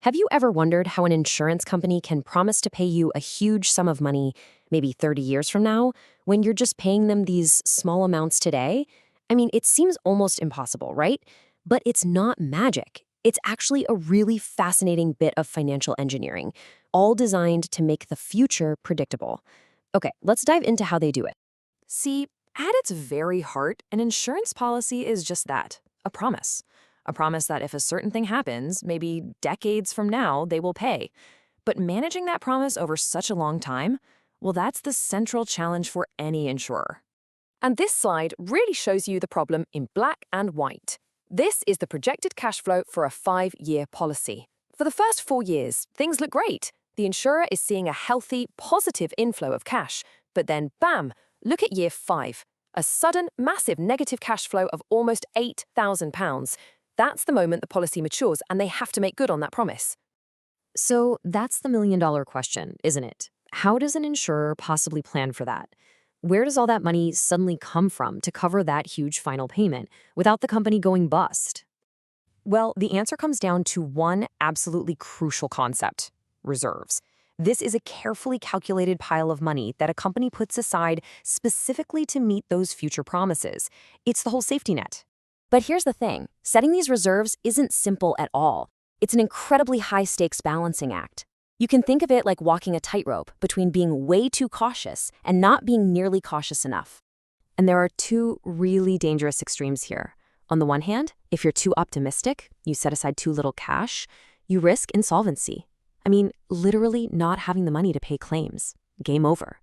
Have you ever wondered how an insurance company can promise to pay you a huge sum of money, maybe 30 years from now, when you're just paying them these small amounts today? I mean, it seems almost impossible, right? But it's not magic. It's actually a really fascinating bit of financial engineering, all designed to make the future predictable. Okay, let's dive into how they do it. See, at its very heart, an insurance policy is just that, a promise. A promise that if a certain thing happens, maybe decades from now, they will pay. But managing that promise over such a long time, well, that's the central challenge for any insurer. And this slide really shows you the problem in black and white. This is the projected cash flow for a 5-year policy. For the first 4 years, things look great. The insurer is seeing a healthy, positive inflow of cash. But then, bam, look at year 5. A sudden, massive negative cash flow of almost £8,000. That's the moment the policy matures and they have to make good on that promise. So that's the million-dollar question, isn't it? How does an insurer possibly plan for that? Where does all that money suddenly come from to cover that huge final payment without the company going bust? Well, the answer comes down to one absolutely crucial concept: reserves. This is a carefully calculated pile of money that a company puts aside specifically to meet those future promises. It's the whole safety net. But here's the thing, setting these reserves isn't simple at all. It's an incredibly high-stakes balancing act. You can think of it like walking a tightrope between being way too cautious and not being nearly cautious enough. And there are two really dangerous extremes here. On the one hand, if you're too optimistic, you set aside too little cash, you risk insolvency. I mean, literally not having the money to pay claims. Game over.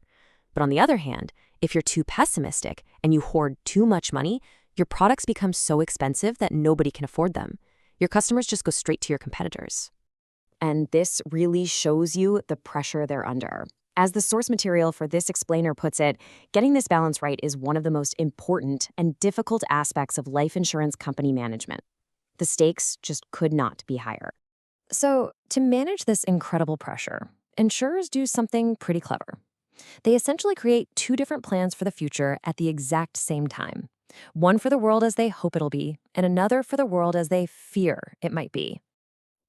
But on the other hand, if you're too pessimistic and you hoard too much money, your products become so expensive that nobody can afford them. Your customers just go straight to your competitors. And this really shows you the pressure they're under. As the source material for this explainer puts it, getting this balance right is one of the most important and difficult aspects of life insurance company management. The stakes just could not be higher. So, to manage this incredible pressure, insurers do something pretty clever. They essentially create two different plans for the future at the exact same time. One for the world as they hope it'll be, and another for the world as they fear it might be.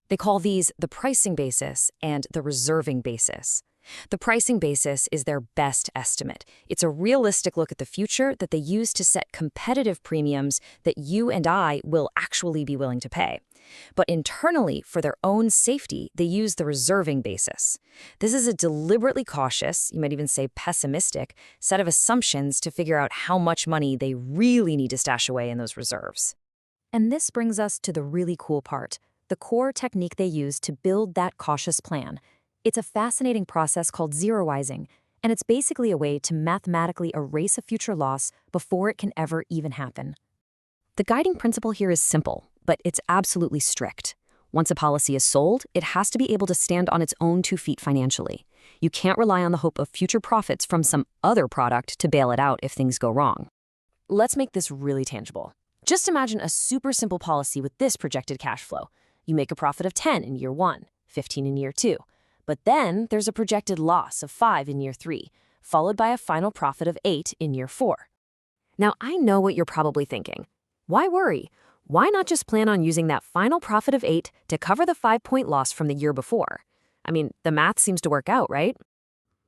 They call these the pricing basis and the reserving basis. The pricing basis is their best estimate. It's a realistic look at the future that they use to set competitive premiums that you and I will actually be willing to pay. But internally, for their own safety, they use the reserving basis. This is a deliberately cautious, you might even say pessimistic, set of assumptions to figure out how much money they really need to stash away in those reserves. And this brings us to the really cool part, the core technique they use to build that cautious plan. It's a fascinating process called zeroizing, and it's basically a way to mathematically erase a future loss before it can ever even happen. The guiding principle here is simple, but it's absolutely strict. Once a policy is sold, it has to be able to stand on its own 2 feet financially. You can't rely on the hope of future profits from some other product to bail it out if things go wrong. Let's make this really tangible. Just imagine a super simple policy with this projected cash flow. You make a profit of 10 in year 1, 15 in year 2. But then there's a projected loss of 5 in year 3, followed by a final profit of 8 in year 4. Now, I know what you're probably thinking. Why worry? Why not just plan on using that final profit of 8 to cover the 5-point loss from the year before? I mean, the math seems to work out, right?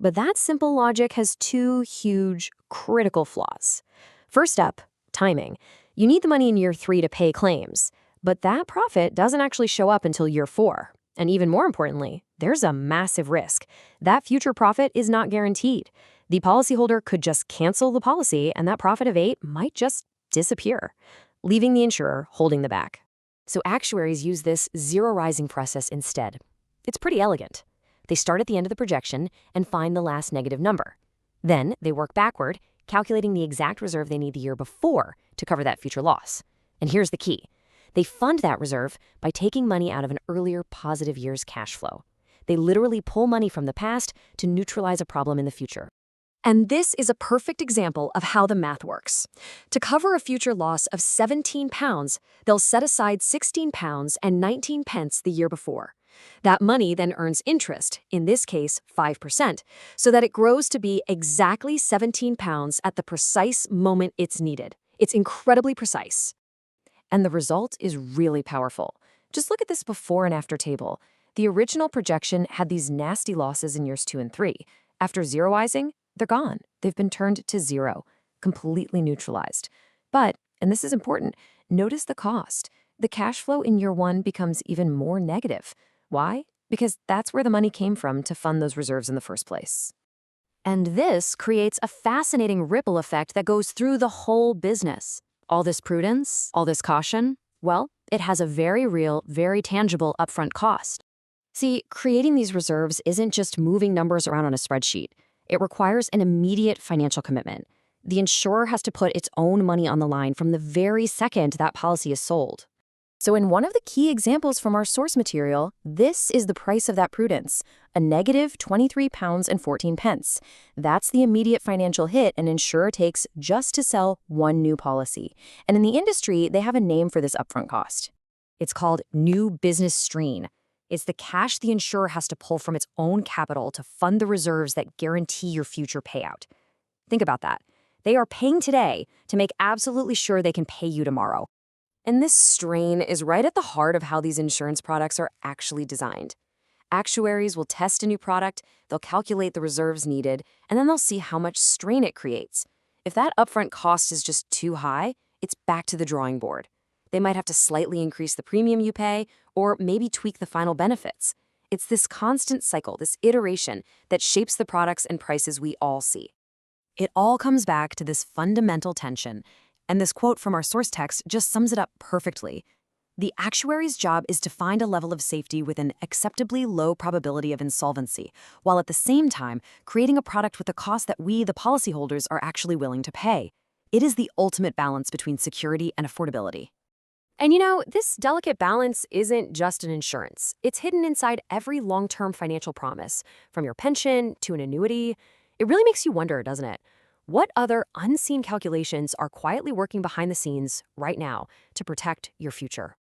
But that simple logic has 2 huge, critical flaws. First up, timing. You need the money in year 3 to pay claims, but that profit doesn't actually show up until year 4. And even more importantly, there's a massive risk. That future profit is not guaranteed. The policyholder could just cancel the policy and that profit of 8 might just disappear, leaving the insurer holding the bag. So actuaries use this zeroizing process instead. It's pretty elegant. They start at the end of the projection and find the last negative number. Then they work backward, calculating the exact reserve they need the year before to cover that future loss. And here's the key. They fund that reserve by taking money out of an earlier positive year's cash flow. They literally pull money from the past to neutralize a problem in the future. And this is a perfect example of how the math works. To cover a future loss of £17, they'll set aside £16 and 19 pence the year before. That money then earns interest, in this case 5%, so that it grows to be exactly £17 at the precise moment it's needed. It's incredibly precise. And the result is really powerful. Just look at this before and after table. The original projection had these nasty losses in years 2 and 3. After zeroizing, they're gone. They've been turned to zero, completely neutralized. But, and this is important, notice the cost. The cash flow in year 1 becomes even more negative. Why? Because that's where the money came from to fund those reserves in the first place. And this creates a fascinating ripple effect that goes through the whole business. All this prudence, all this caution, well, it has a very real, very tangible upfront cost. See, creating these reserves isn't just moving numbers around on a spreadsheet. It requires an immediate financial commitment. The insurer has to put its own money on the line from the very second that policy is sold. So in one of the key examples from our source material, this is the price of that prudence, a negative £23.14. That's the immediate financial hit an insurer takes just to sell one new policy. And in the industry, they have a name for this upfront cost. It's called new business strain. It's the cash the insurer has to pull from its own capital to fund the reserves that guarantee your future payout. Think about that. They are paying today to make absolutely sure they can pay you tomorrow. And this strain is right at the heart of how these insurance products are actually designed. Actuaries will test a new product, they'll calculate the reserves needed, and then they'll see how much strain it creates. If that upfront cost is just too high, it's back to the drawing board. They might have to slightly increase the premium you pay, or maybe tweak the final benefits. It's this constant cycle, this iteration, that shapes the products and prices we all see. It all comes back to this fundamental tension. And this quote from our source text just sums it up perfectly. The actuary's job is to find a level of safety with an acceptably low probability of insolvency, while at the same time creating a product with a cost that we, the policyholders, are actually willing to pay. It is the ultimate balance between security and affordability. And you know, this delicate balance isn't just in insurance. It's hidden inside every long-term financial promise, from your pension to an annuity. It really makes you wonder, doesn't it? What other unseen calculations are quietly working behind the scenes right now to protect your future?